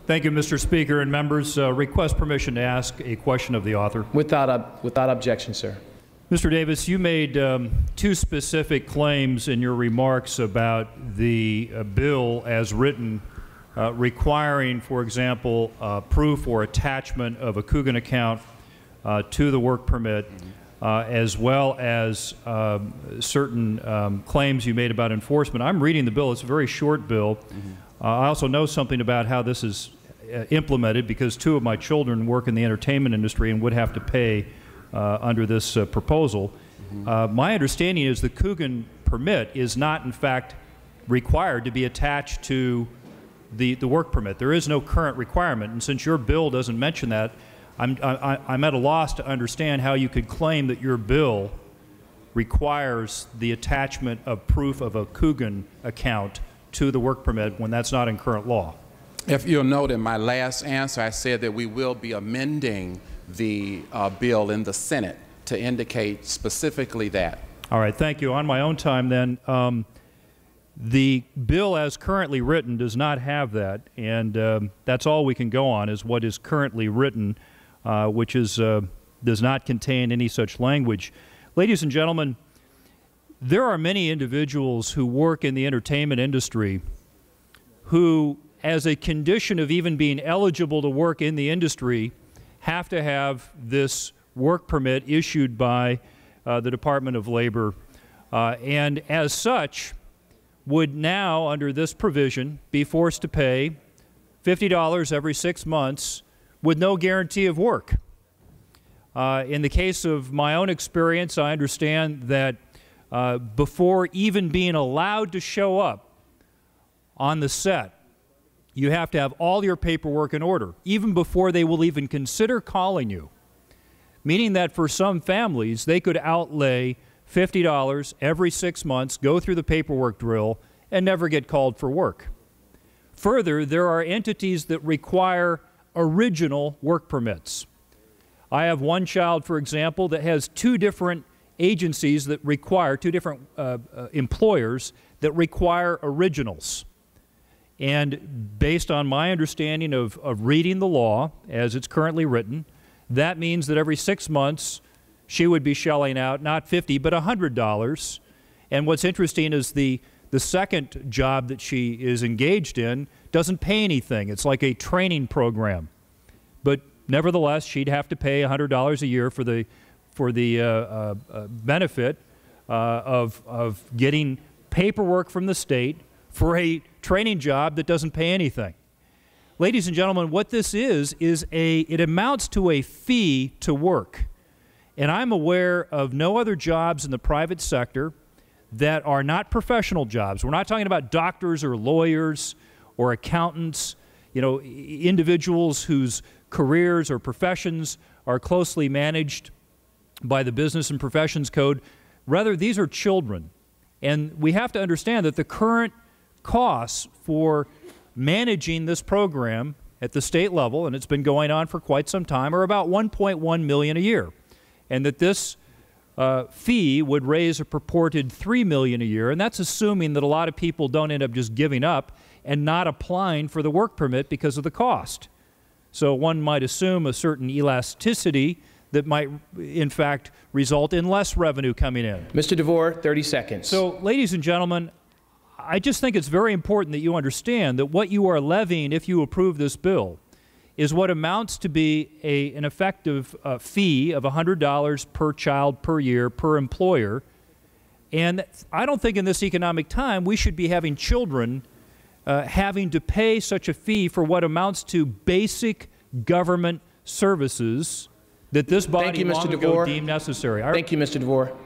Thank you, Mr. Speaker and members. Request permission to ask a question of the author. Without objection, sir. Mr. Davis, you made two specific claims in your remarks about the bill as written, requiring, for example, proof or attachment of a Coogan account to the work permit, as well as certain claims you made about enforcement. I'm reading the bill. It's a very short bill. I also know something about how this is implemented because two of my children work in the entertainment industry and would have to pay under this proposal. My understanding is the Coogan permit is not, in fact, required to be attached to the work permit. There is no current requirement, and since your bill doesn't mention that, I'm at a loss to understand how you could claim that your bill requires the attachment of proof of a Coogan account to the work permit when that's not in current law. If you'll note in my last answer, I said that we will be amending the bill in the Senate to indicate specifically that. All right, thank you. On my own time then, the bill as currently written does not have that, and that's all we can go on is what is currently written, which is, does not contain any such language. Ladies and gentlemen, there are many individuals who work in the entertainment industry who, as a condition of even being eligible to work in the industry, have to have this work permit issued by the Department of Labor, and as such would now, under this provision, be forced to pay $50 every 6 months with no guarantee of work. In the case of my own experience, I understand that before even being allowed to show up on the set, you have to have all your paperwork in order, even before they will even consider calling you, meaning that for some families, they could outlay $50 every 6 months, go through the paperwork drill, and never get called for work. Further, there are entities that require original work permits. I have one child, for example, that has two different agencies that require, two different employers that require originals. And based on my understanding of reading the law as it's currently written, that means that every 6 months she would be shelling out not $50 but $100. And what's interesting is the second job that she is engaged in doesn't pay anything. It's like a training program. But nevertheless, she'd have to pay $100 a year for the benefit of getting paperwork from the state for a training job that doesn't pay anything. Ladies and gentlemen, what this is it amounts to a fee to work. And I'm aware of no other jobs in the private sector that are not professional jobs. We're not talking about doctors or lawyers or accountants, you know, individuals whose careers or professions are closely managed by the Business and Professions Code. Rather, these are children. And we have to understand that the current costs for managing this program at the state level, and it's been going on for quite some time, are about $1.1 million a year, and that this fee would raise a purported $3 million a year, and that's assuming that a lot of people don't end up just giving up and not applying for the work permit because of the cost. So one might assume a certain elasticity that might, in fact, result in less revenue coming in. Mr. DeVore, 30 seconds. So, ladies and gentlemen, I just think it's very important that you understand that what you are levying if you approve this bill is what amounts to be an effective fee of $100 per child per year per employer. And I don't think in this economic time we should be having children having to pay such a fee for what amounts to basic government services that this body long ago deemed necessary. Thank you, Mr. DeVore.